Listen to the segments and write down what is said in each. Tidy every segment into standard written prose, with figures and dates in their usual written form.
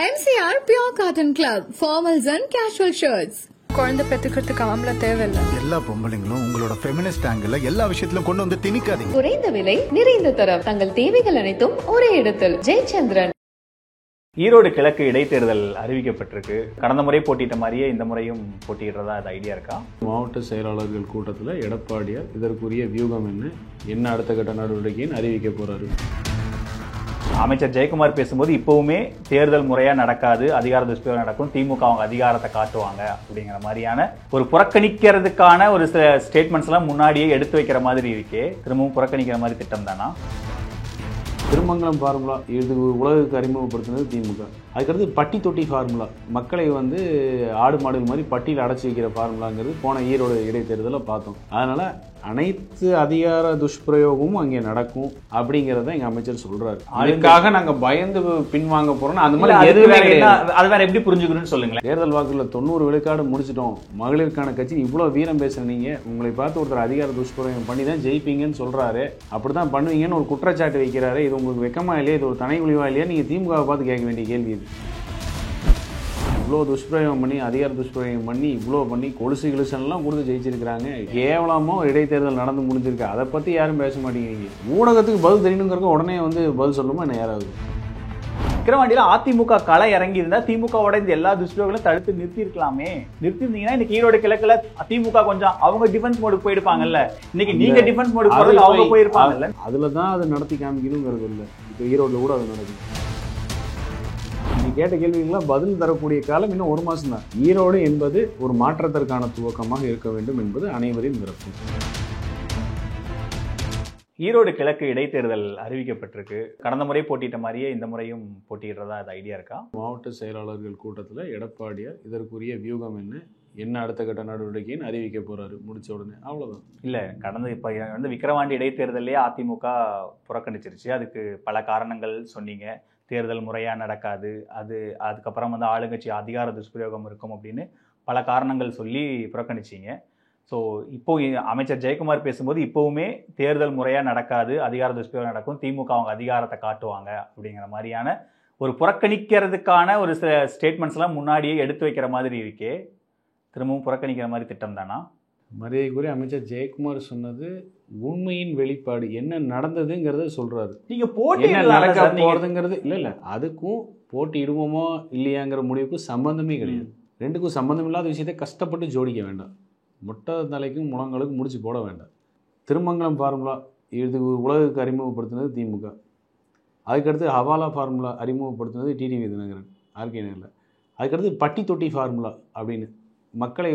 MCR Pure Cotton Club, formals and casual shirts. குழந்தை பெத்துக்கிறதுக்கு ஆம்பளை தேவையில்லை. எல்லா பொம்பளைங்களும் உங்களோட ஃபெமினிஸ்ட் ஆங்கிள் எல்லா விஷயத்திலும் கொண்டு வந்து திணிக்காதீங்க. குறைந்த விலை, நிறைந்த தரம், தங்கள் தேவைகள் அனைத்தும் ஒரே இடத்தில். ஜெயச்சந்திரன். ஈரோடு கிழக்கு இடைத்தேர்தல் அறிவிக்கப்பட்டிருக்கு. கடந்த முறை போட்டிட்ட மாதிரியே இந்த முறையும் போட்டியிடுறதா அது ஐடியா இருக்கா? மாவட்ட செயலாளர்கள் கூட்டத்தில் எடப்பாடியார் இதற்குரிய வியூகம் என்ன அடுத்த கட்ட நடவடிக்கைன்னு அறிவிக்க போறாரு. அமைச்சர் ஜெயக்குமார் பேசும்போது இப்பவுமே தேர்தல் முறையா நடக்காது, அதிகார துஷ்பிரயோகம் நடக்கும், திமுக அவங்க அதிகாரத்தை காட்டுவாங்க அப்படிங்கிற மாதிரியான ஒரு புறக்கணிக்கிறதுக்கான ஒரு சில ஸ்டேட்மெண்ட்ஸ் எல்லாம் முன்னாடியே எடுத்து வைக்கிற மாதிரி இருக்கே, திரும்பவும் புறக்கணிக்கிற மாதிரி திட்டம் தானா? திருமங்கலம் ஃபார்முலா இது உலகுக்கு அறிமுகப்படுத்தினது திமுக. அதுக்கடுத்து பட்டி தொட்டி ஃபார்முலா, மக்களை ஆடு மாடுகள் மாதிரி பட்டியில் அடைச்சி வைக்கிற ஃபார்முலாங்கிறது போன ஈரோடு இடைத்தேர்தலில் பார்த்தோம். அதனால அனைத்து அதிகார துஷ்பிரயோகமும் அங்கே நடக்கும் அப்படிங்கிறத எங்க அமைச்சர் சொல்றாரு. அதுக்காக நாங்க பயந்து பின்வாங்க போறோம் அந்த மாதிரி அது வேற எப்படி புரிஞ்சுக்கணும்னு சொல்லுங்களேன். தேர்தல் வாக்குல 90 விழுக்காடு முடிச்சிட்டோம், மகளிருக்கான கட்சி இவ்வளவு வீரம் பேசுறீங்க, உங்களை பார்த்து ஒருத்தர் அதிகார துஷ்பிரயோகம் பண்ணி தான் ஜெயிப்பீங்கன்னு சொல்றாரு, அப்படிதான் பண்ணுவீங்கன்னு ஒரு குற்றச்சாட்டு வைக்கிறாரு. இது உங்களுக்கு வெக்கமா இல்லையா, இது ஒரு தனி குழிவா இல்லையா, நீங்க திமுகவை பார்த்து கேட்க வேண்டிய கேள்வி இது. இவ்வளோ துஷ்பிரயோகம் பண்ணி, அதிகார துஷ்பிரயோகம் பண்ணி, இவ்வளோ பண்ணி கொலுசு கிலுசன்லாம் கொடுத்து ஜெயிச்சிருக்கிறாங்க. கேவலமாக ஒரு இடைத்தேர்தல் நடந்து முடிஞ்சிருக்கு, அதை பற்றி யாரும் பேச மாட்டேங்கிறீங்க. ஊடகத்துக்கு பதில் தெரியணுங்கிறக்க உடனே பதில் சொல்லுமா என்ன யாராவது? விக்கிரவாண்டியில அதிமுக களை இறங்கி இருந்தா திமுகவோட இந்த எல்லா துஷ்பிரயோகங்களும் தடுத்து நிறுத்தி இருக்கலாமே. நிறுத்தி இருந்தீங்கன்னா இன்னைக்கு ஈரோடு கிழக்குல திமுக கொஞ்சம் அவங்க டிஃபென்ஸ் மோடுக்கு போயிருப்பாங்கல்ல, இன்னைக்கு நீங்க டிஃபென்ஸ் மோடுக்கு போறது அவங்க போயிருப்பாங்கல்ல. அதுல தான் அதை நடத்தி காமிக்கணுங்கிறது இல்லை. இப்போ ஈரோடுல கூட அது நடக்குது. நீ கேட்ட கேள்விகள்லாம் பதில் தரக்கூடிய காலம் இன்னும் 1 மாசம் தான். ஈரோடு என்பது ஒரு மாற்றத்திற்கான துவக்கமாக இருக்க வேண்டும் என்பது அனைவரின் விருப்பம். ஈரோடு கிழக்கு இடைத்தேர்தல் அறிவிக்கப்பட்டிருக்கு. கடந்த முறை போட்டிட்ட மாதிரியே இந்த முறையும் போட்டியிடுறதா அது ஐடியா இருக்கா? மாவட்ட செயலாளர்கள் கூட்டத்தில் எடப்பாடியார் இதற்குரிய வியூகம் என்ன அடுத்த கட்ட நடவடிக்கைன்னு அறிவிக்க போறாரு. முடிச்ச உடனே அவ்வளவுதான். இல்ல, கடந்த இப்ப விக்கிரவாண்டி இடைத்தேர்தலே அதிமுக புறக்கணிச்சிருச்சு. அதுக்கு பல காரணங்கள் சொன்னீங்க. தேர்தல் முறையா நடக்காது, அதுக்கப்புறம் ஆளுங்கட்சி அதிகார துஷ்பிரயோகம் இருக்கும் அப்படின்னு பல காரணங்கள் சொல்லி புறக்கணிச்சிங்க. ஸோ இப்போ அமைச்சர் ஜெயக்குமார் பேசும்போது இப்பவுமே தேர்தல் முறையா நடக்காது, அதிகார துஷ்பிரயோகம் நடக்கும், திமுக அவங்க அதிகாரத்தை காட்டுவாங்க அப்படிங்கிற மாதிரியான ஒரு புறக்கணிக்கிறதுக்கான ஒரு சில ஸ்டேட்மெண்ட்ஸ் எல்லாம் முன்னாடியே எடுத்து வைக்கிற மாதிரி இருக்கே, திரும்பவும் புறக்கணிக்கிற மாதிரி திட்டம் தானா? மரியாதைக்குரிய அமைச்சர் ஜெயக்குமார் சொன்னது உண்மையின் வெளிப்பாடு, என்ன நடந்ததுங்கிறத சொல்றாரு. நீங்க போட்டி நடக்க போறதுங்கிறது இல்ல, அதுக்கும் போட்டியிடுவோமோ இல்லையாங்கிற முடிவுக்கு சம்பந்தமே கிடையாது. ரெண்டுக்கும் சம்பந்தம் இல்லாத விஷயத்தை கஷ்டப்பட்டு ஜோடிக்க வேண்டாம். மொட்டை தலைக்கும் முழங்களுக்கும் முடிச்சு போட வேண்டாம். திருமங்கலம் ஃபார்முலா இது உலகுக்கு அறிமுகப்படுத்தினது திமுக. அதுக்கடுத்து ஹவாலா ஃபார்முலா அறிமுகப்படுத்தினது டிடிவி தினகரன் ஆர்கே நகரில். அதுக்கடுத்து பட்டி தொட்டி ஃபார்முலா அப்படின்னு மக்களை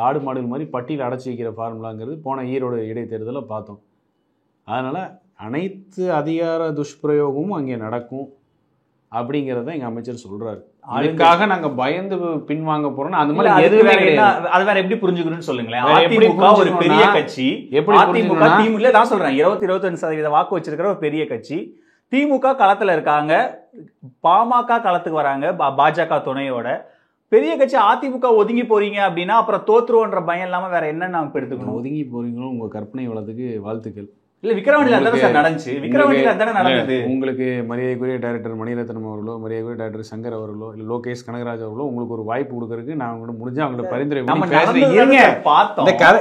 ஆடு மாடுகள் மாதிரி பட்டியில் அடைச்சி வைக்கிற ஃபார்முலாங்கிறது போன ஈரோடு இடைத்தேர்தலில் பார்த்தோம். அதனால் அனைத்து அதிகார துஷ்பிரயோகமும் அங்கே நடக்கும் அப்படிங்கிறத எங்கள் அமைச்சர் சொல்கிறாரு. அதுக்காக நாங்கள் பயந்து பின்வாங்க போகிறோம் அந்த மாதிரி எதுவுமே கிடையாது. அது வேற எப்படி புரிஞ்சுக்கணும்னு சொல்லுங்களேன். அதிமுக ஒரு பெரிய கட்சி, அதிமுக திமுக தான் சொல்கிறேன் 20-25% வாக்கு வச்சிருக்கிற ஒரு பெரிய கட்சி. திமுக களத்தில் இருக்காங்க, பாமக களத்துக்கு வராங்க பாஜக துணையோட. பெரிய கட்சி அதிமுக ஒதுங்கி போறீங்க அப்படின்னா அப்புறம் தோத்துருவோன்ற பயம் இல்லாம வேற என்ன நாம எடுத்துக்கணும்? ஒதுங்கி போறீங்களோ உங்க கற்பனை வளத்துக்கு வாழ்த்துக்கள். இல்ல, விக்கிரவாண்டியில அதானே சார் நடந்துச்சு. விக்கிரவாண்டியில அதானே நடந்தது. உங்களுக்கு மரியாதைக்குரிய டைரக்டர் மணிரத்னம் அவர்களோ, மரியாதைக்குரிய டைரக்டர் சங்கர் அவர்களோ, இல்ல லோகேஷ் கனகராஜ் அவர்களோ உங்களுக்கு ஒரு வாய்ப்பு கொடுக்கறதுக்கு நான் அவங்கள்ட்ட முடிஞ்சா அவங்கள்ட்ட பரிந்துரை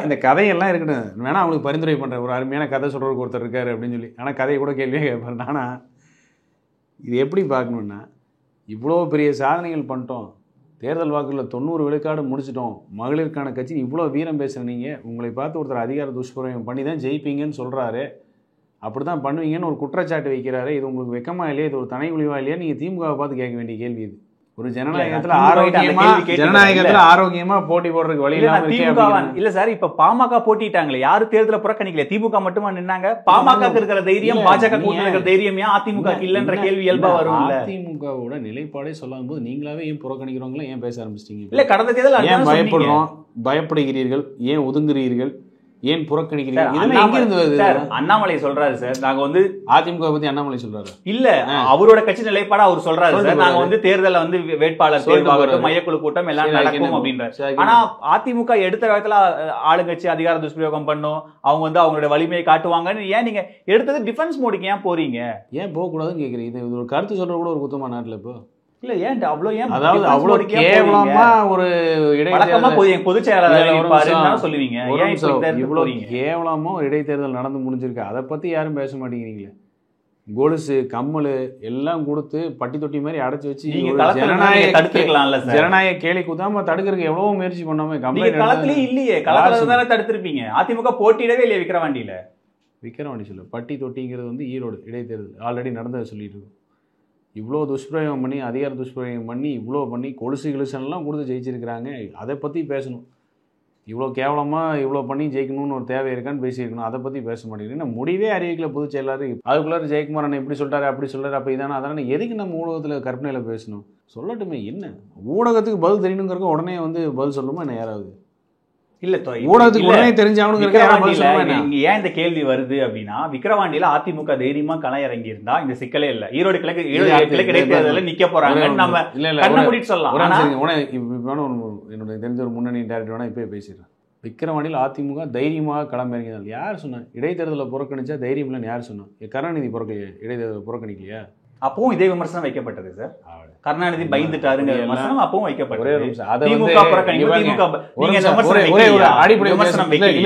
இந்த கதையெல்லாம் இருக்கட்டும், வேணா அவங்களுக்கு பரிந்துரை பண்றேன். ஒரு அருமையான கதை சொல்றதுக்கு ஒருத்தர் இருக்காரு அப்படின்னு சொல்லி. ஆனா கதையை கூட கேள்வியே கேட்பாரு. ஆனா இது எப்படி பார்க்கணும்னா, இவ்வளோ பெரிய சாதனைகள் பண்ணிட்டோம், தேர்தல் வாக்குகளில் 90 விழுக்காடு முடிச்சிட்டோம், மகளிருக்கான கட்சி இவ்வளோ வீரம் பேசுகிறீங்க, உங்களை பார்த்து ஒருத்தர் அதிகார துஷ்பிரயோகம் பண்ணி தான் ஜெயிப்பீங்கன்னு சொல்கிறாரு, அப்படி தான் பண்ணுவீங்கன்னு ஒரு குற்றச்சாட்டு வைக்கிறாரு. இது உங்களுக்கு வெக்கமா இல்லையா, இது ஒரு தனி குழிவா இல்லையா, நீங்கள் திமுகவை பார்த்து கேட்க வேண்டிய கேள்வி இது. ஒரு ஜனநாயகத்துல ஆரோக்கியமா போட்டி போடுறதுக்கு வழி இல்ல சார். இப்ப பாமக போட்டிட்டாங்களே, யாரு தேர்தல புறக்கணிக்கல, திமுக மட்டுமா நின்னாங்க? பாமக இருக்கிற தைரியம், பாஜக கூட்டணி இருக்கிற தைரியம் ஏன் அதிமுக இல்லன்ற கேள்வி இயல்பா வரும். அதிமுகவோட நிலைப்பாடே சொல்லாத போது நீங்களாவே ஏன் புறக்கணிக்கிறவங்களா ஏன் பேச ஆரம்பிச்சிட்டீங்க? இல்ல, கடந்த தேர்தல் ஏன் பயப்படுறோம், பயப்படுகிறீர்கள், ஏன் ஒதுங்குறீர்கள், ஏன் புறக்கணிக்கிறீங்க? அண்ணாமலை சொல்றாரு சார், நாங்க அதிமுக பத்தி அண்ணாமலை சொல்றாரு. இல்ல, அவரோட கட்சி நிலைப்பாட அவர் சொல்றாரு சார், நாங்க தேர்தல வேட்பாளர் தேர்வாகட்டும், மையக்குழு கூட்டம் எல்லாம் நடக்கும் அப்படின்றாரு. ஆனா அதிமுக எடுத்த விதத்துல ஆளுங்கட்சி அதிகார துஷ்பிரயோகம் பண்ணும், அவங்க அவங்களோட வலிமையை காட்டுவாங்கன்னு ஏன் நீங்க எடுத்தது டிஃபென்ஸ் மோடுக்கு ஏன் போறீங்க? ஏன் போக கூடாதுன்னு கேக்குறீங்க? இது ஒரு கருத்து சொல்ற கூட ஒரு குத்தமா நாட்டுல இப்போ இல்ல ஏன் அவ்வளவு ஏன் அதாவது difference அவ்வளவு போட்டுக்கே போறீங்க? கேவலமா ஒரு வழக்கமா இடைத்தேர்தல் பொதுச் செயலாளர் இல்ல, ஒரு இருப்பாருன்னு நிமிஷம். தானே சொல்லுவீங்க. ஒரு ஏன் இப்ப நிமிஷம். இந்த இடத்துக்கு இவ்வளவு போறீங்க? கேவலமா ஒரு இடைத்தேர்தல் நடந்து முடிஞ்சிருக்கு, அதை பத்தி யாரும் பேச மாட்டேங்கிறீங்களே. கொலுசு கம்மல் எல்லாம் கொடுத்து பட்டி தொட்டி மாதிரி அடைச்சு வச்சு நீங்க ஒரு களத்துல நீங்க தடுத்துக்கலாம்ல சார். ஜனநாயக கேலி குதாம தடுக்கிறதுக்கு எவ்வளவு முயற்சி பண்ணாம நீங்க கம்ப்ளைண்ட் களத்திலேயே இல்லையே, களத்துல தானே தடுத்திருப்பீங்க. அதிமுக போட்டியிடவே இல்லையே விக்கிரவாண்டியில. விக்கிரவாண்டி சொல்ல பட்டி தொட்டிங்கிறது வந்து ஈரோடு இடைத்தேர்தல் ஆல்ரெடி நடந்ததை சொல்லிட்டு இருக்கோம். இவ்வளோ துஷ்பிரயோகம் பண்ணி அதிகார துஷ்பிரயோகம் பண்ணி இவ்வளோ பண்ணி கொலுசு கிலுசெல்லாம் கொடுத்து ஜெயிச்சிருக்கிறாங்க. அதை பற்றி பேசணும். இவ்வளோ கேவலமாக இவ்வளோ பண்ணி ஜெயிக்கணும்னு ஒரு தேவை இருக்கான்னு பேசியிருக்கணும். அதை பற்றி பேச மாட்டேங்கிறேன். முடிவே அறிவிக்கல பொதுச் செயலாளர். அதுக்குள்ளார ஜெயக்குமார் அண்ணன் இப்படி சொல்லிட்டாரு அப்படி சொல்கிறாரு அப்போ இதானே அதானே எதுக்கு நம்ம ஊடகத்தில் கற்பனையில் பேசணும்? சொல்லட்டுமே, என்ன ஊடகத்துக்கு பதில் தெரியணுங்கிறக்க உடனே வந்து பதில் சொல்லணுமா என்ன யாராவது? இல்ல ஊடகத்துக்கு உடனே தெரிஞ்சாகணுங்கிறக்க ஏன் இந்த கேள்வி வருது அப்படின்னா, விக்கிரவாண்டியில அதிமுக தைரியமா களம் இறங்கி இருந்தா இந்த சிக்கலே இல்ல. ஈரோடு கிழக்கு இடைத்தேர்தலில் நிக்க போறாங்க நம்ம கண்ண மூடிட்டு சொல்லலாம். என்னோட தெரிஞ்ச ஒரு முன்னணி டைரக்டர் வேணா இப்பயே பேசிடுறேன். விக்கிரவாண்டியில் அதிமுக தைரியமாக களம் இறங்கினார். யார் சொன்னா இடைத்தேர்தலை புறக்கணிச்சா தைரியம் இல்லைன்னு? யார் சொன்னா? கருணாநிதி இடைத்தேர்தலை புறக்கணிக்கலையா? அப்பவும் இதே விமர்சனம் வைக்கப்பட்டது சார். கருணாநிதி பயந்துட்டாருங்க விமர்சனம் அப்பவும் வைக்கப்பட்டது.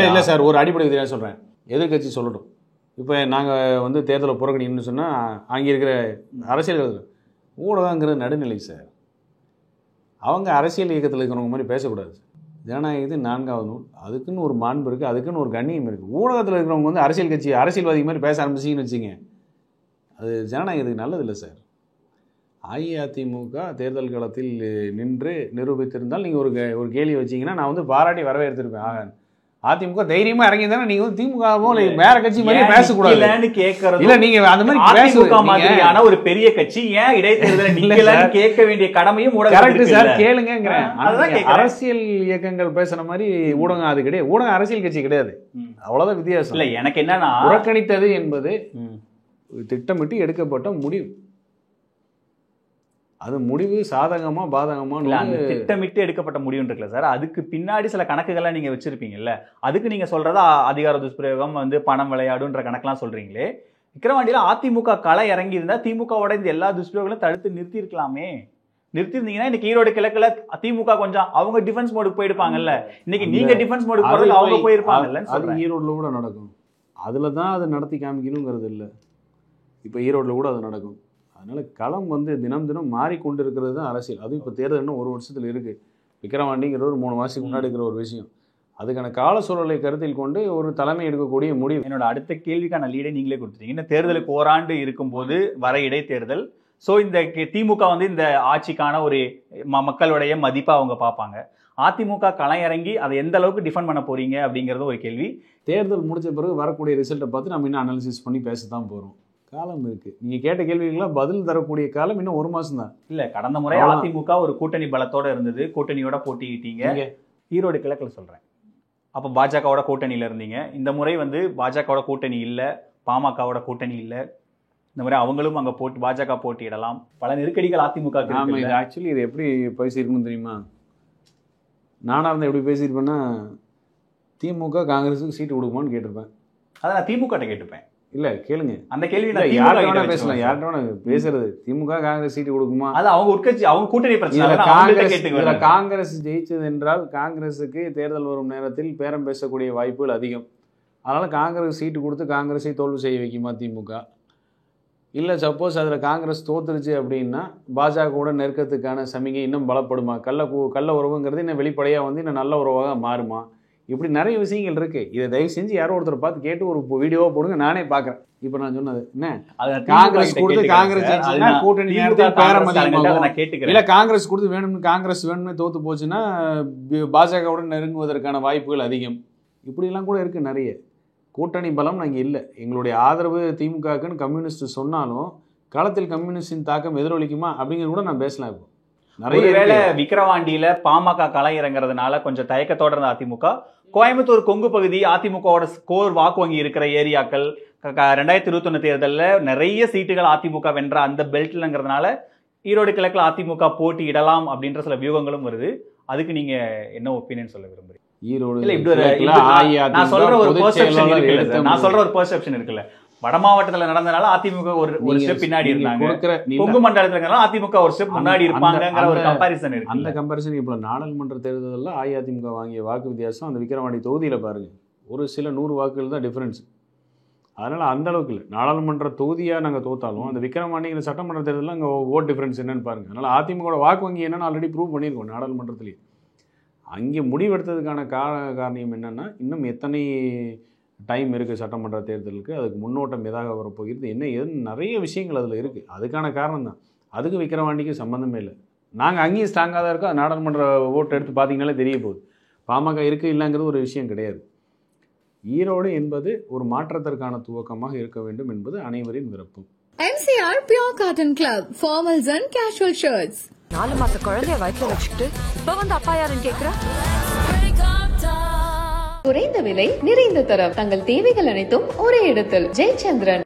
இல்ல சார், ஒரு அடிப்படை விதியா சொல்றேன். எதிர்கட்சி சொல்லட்டும். இப்போ நாங்கள் வந்து தேர்தலை புறக்கணிக்கணும்னு சொன்னால் அங்கே இருக்கிற அரசியல் ஊடகங்கிறது நடுநிலை சார். அவங்க அரசியல் இயக்கத்தில் இருக்கிறவங்க மாதிரி பேசக்கூடாது. ஜனநாயகத்தின் 4வது நூல், அதுக்குன்னு ஒரு மாண்பு இருக்குது, அதுக்குன்னு ஒரு கண்ணியம் இருக்குது. ஊடகத்தில் இருக்கிறவங்க வந்து அரசியல் கட்சி அரசியல்வாதி மாதிரி பேச ஆரம்பிச்சிங்கன்னு வச்சுங்க, அது ஜனநாயகத்துக்கு நல்லதில்லை சார். அஇஅதிமுக தேர்தல் களத்தில் நின்று நிரூபித்திருந்தால் நீங்கள் ஒரு கேள்வி வச்சிங்கன்னா நான் வந்து பாராட்டி வரவேற்றிருப்பேன். ஆக அதிமுக தைரியமா இறங்கி தானே நீங்க வந்து திமுகவும் வேற கட்சி மாதிரி பேசக்கூடாது கேட்கறது. இல்ல நீங்க அந்த மாதிரி அதிமுக மாதிரியான ஒரு பெரிய கட்சி ஏன் இடைத்தேர்தலை நிக்கலன்னு கேட்க வேண்டிய கடமையும் கரெக்ட் சார். கேளுங்கிறேன். அரசியல் இயக்கங்கள் பேசுற மாதிரி ஊடகம் அது கிடையாது. ஊடகம் அரசியல் கட்சி கிடையாது. அவ்வளவுதான் வித்தியாசம். இல்ல எனக்கு என்னன்னா, புறக்கணித்தது என்பது திட்டமிட்டு எடுக்கப்பட்ட முடிவு. அது முடிவு சாதகமா பாதகமா திட்டமிட்டு எடுக்கப்பட்ட முடிவு இருக்குல்ல சார். அதுக்கு பின்னாடி சில கணக்குகள்லாம் நீங்க வச்சிருப்பீங்கல்ல. அதுக்கு நீங்க சொல்றதா அதிகார துஷ்பிரயோகம் வந்து பணம் விளையாடுன்ற கணக்கெல்லாம் சொல்றீங்களே. விக்கிரவாண்டியில அதிமுக களை இறங்கி இருந்தா திமுகவோட இந்த எல்லா துஷ்பிரயோகங்களும் தடுத்து நிறுத்தி இருக்கலாமே. நிறுத்திருந்தீங்கன்னா இன்னைக்கு ஈரோடு கிழக்குல திமுக கொஞ்சம் அவங்க டிஃபென்ஸ் மோடுக்கு போயிருப்பாங்கல்ல. இன்னைக்கு நீங்க டிஃபென்ஸ் மோடுக்கு போறது அவங்க போயிருப்பாங்கல்ல. அது ஈரோடுல கூட நடக்கும். அதுலதான் அதை நடத்தி காமிக்கணுங்கிறது இல்லை. இப்ப ஈரோடுல கூட அது நடக்கும். அதனால களம் வந்து தினம் தினம் மாறிக்கொண்டு இருக்கிறது தான் அரசியல். அதுவும் இப்போ தேர்தல் இன்னும் 1 வருஷத்துல இருக்கு. விக்கிரவாண்டிங்கிற ஒரு 3 மாதத்துக்கு முன்னாடி இருக்கிற ஒரு விஷயம். அதுக்கான கால சூழலை கருத்தில் கொண்டு ஒரு தலைமை எடுக்கக்கூடிய முடிவு. என்னோட அடுத்த கேள்விக்கான லீடை நீங்களே கொடுத்துட்டீங்க. இன்னும் தேர்தலுக்கு ஓராண்டு இருக்கும்போது வர இடைத்தேர்தல். ஸோ இந்த திமுக வந்து இந்த ஆட்சிக்கான ஒரு மக்களுடைய மதிப்பை அவங்க பார்ப்பாங்க. அதிமுக களம் இறங்கி அதை எந்த அளவுக்கு டிஃபெண்ட் பண்ண போறீங்க அப்படிங்கிறது ஒரு கேள்வி. தேர்தல் முடிச்ச பிறகு வரக்கூடிய ரிசல்ட்டை பார்த்து நம்ம இன்னும் அனாலிசிஸ் பண்ணி பேசத்தான் போறோம். காலம் இருக்கு. நீங்க கேட்ட கேள்விகள்லாம் பதில் தரக்கூடிய காலம் இன்னும் 1 மாசம் தான். இல்ல கடந்த முறை அதிமுக ஒரு கூட்டணி பலத்தோட இருந்தது. கூட்டணியோட போட்டியிட்டீங்க. ஈரோடு கிழக்குல சொல்றேன். அப்ப பாஜகவோட கூட்டணியில இருந்தீங்க. இந்த முறை வந்து பாஜகவோட கூட்டணி இல்ல, பாமகவோட கூட்டணி இல்ல. இந்த முறை அவங்களும் அங்க பாஜக போட்டியிடலாம். பல நெருக்கடிகள் அதிமுக. ஆக்சுவலி இது எப்படி பேசியிருக்கணும் தெரியுமா? நானா இருந்தா எப்படி பேசியிருப்பேன்னா, திமுக காங்கிரஸுக்கு சீட்டு கொடுக்குமான்னு கேட்டிருப்பேன். அதை நான் திமுக கிட்ட கேட்டுப்பேன். இல்ல கேளுங்க, அந்த கேள்வி யார்கிட்ட பேசலாம், யார்கிட்ட பேசுறது. திமுக காங்கிரஸ் சீட்டு கொடுக்குமா? அது அவங்க உட்கட்சி, அவங்க கூட்டணி பிரச்சனை. காங்கிரஸ் ஜெயிச்சது என்றால் காங்கிரஸுக்கு தேர்தல் வரும் நேரத்தில் பேரம் பேசக்கூடிய வாய்ப்புகள் அதிகம். அதனால காங்கிரஸ் சீட்டு கொடுத்து காங்கிரஸை தோல்வி செய்ய வைக்குமா திமுக? இல்லை சப்போஸ் அதில் காங்கிரஸ் தோத்துருச்சு அப்படின்னா பாஜகவோட நெருக்கத்துக்கான சமிகை இன்னும் பலப்படுமா? கள்ள உறவுங்கிறது இன்னும் வெளிப்படையாக வந்து இன்னும் நல்ல உறவாக மாறுமா? இப்படி நிறைய விஷயங்கள் இருக்கு. இதை தயவு செஞ்சு யாரோ ஒருத்தர் பார்த்து கேட்டு ஒரு வீடியோவா போடுங்க, நானே பார்க்குறேன். இப்போ நான் சொன்னது என்ன, காங்கிரஸ் கொடுத்து காங்கிரஸ் கூட்டணி இல்லை, காங்கிரஸ் கொடுத்து வேணும்னு தோத்து போச்சுன்னா பாஜகவுடன் நெருங்குவதற்கான வாய்ப்புகள் அதிகம். இப்படிலாம் கூட இருக்கு நிறைய. கூட்டணி பலம் நாங்கள் இல்லை. எங்களுடைய ஆதரவு திமுகக்குன்னு கம்யூனிஸ்ட் சொன்னாலும் களத்தில் கம்யூனிஸ்டின் தாக்கம் எதிரொலிக்குமா அப்படிங்கிறது கூட நான் பேசலாம். இப்போ நிறைய விக்கிரவாண்டியில பாமக களை இறங்குறதுனால கொஞ்சம் தயக்கத்தோட இருந்த அதிமுக, கோயம்புத்தூர் கொங்கு பகுதி அதிமுகவோட ஸ்கோர் வாக்கு வங்கி இருக்கிற ஏரியாக்கள் 2021 தேர்தலில் நிறைய சீட்டுகள் அதிமுக வென்ற அந்த பெல்ட்லங்கிறதுனால ஈரோடு கிழக்குல அதிமுக போட்டி இடலாம் அப்படின்ற சில வியூகங்களும் வருது. அதுக்கு நீங்க என்ன ஒப்பீனியன் சொல்ல விரும்புறீங்க? ஈரோடு நான் சொல்ற ஒரு பெர்செப்ஷன் இருக்குல்ல, வட மாவட்டத்துல நடந்தனால அதிமுக ஒரு ஸ்டெப் பின்னாடி இருந்தாங்க, கொங்கு மண்டலத்துல அதிமுக ஒரு ஸ்டெப் முன்னாடி இருப்பாங்கங்கிற ஒரு கம்பாரிசன் இருக்கு. அந்த கம்பாரிசன் இப்போ நாடாளுமன்ற தேர்தலில் அஇஅதிமுக வாங்கிய வாக்கு வித்தியாசம் அந்த விக்கிரவாண்டி தொகுதியில பாருங்க, ஒரு சில 100 வாக்குகள் தான் டிஃபரன்ஸ். அதனால அந்த அளவுக்கு இல்லை. நாடாளுமன்ற தொகுதியா நாங்கள் தோத்தாலும் அந்த விக்கிரவாண்டிங்கிற சட்டமன்ற தேர்தலில் அங்கே ஓட் டிஃபரன்ஸ் என்னன்னு பாருங்க. அதனால அதிமுக வாக்கு வங்கி என்னன்னு ஆல்ரெடி ப்ரூவ் பண்ணியிருக்கோம் நாடாளுமன்றத்திலேயே. அங்கே முடிவெடுத்ததுக்கான காரணம் என்னன்னா, இன்னும் எத்தனை டைம் இருக்குது சட்டமன்ற தேர்தலுக்கு, அதுக்கு முன்னோட்டம் எதாக வரப்போகிறது, என்ன ஏதுன்னு நிறைய விஷயங்கள் அதில் இருக்குது. அதுக்கான காரணம் தான். அதுக்கு விக்கிரவாண்டிக்கு சம்மந்தமே இல்லை. நாங்கள் அங்கேயும் ஸ்ட்ராங்காக தான் இருக்கோம். நாடாளுமன்ற ஓட்டு எடுத்து பார்த்தீங்கன்னாலே தெரிய போகுது. பாமக இருக்குது இல்லைங்கிறது ஒரு விஷயம் கிடையாது. ஈரோடு என்பது ஒரு மாற்றத்திற்கான துவக்கமாக இருக்க வேண்டும் என்பது அனைவரின் விருப்பம். MCR Pure Cotton Club, formals and casual shirts. 4 மாச குழந்தைய வயித்துல வச்சுட்டு இப்ப வந்து அப்பா யாருன்னு கேக்குற? குறைந்த விலை, நிறைந்த தரம், தங்கள் தேவைகள் அனைத்தும் ஒரே இடத்தில். ஜெயச்சந்திரன்.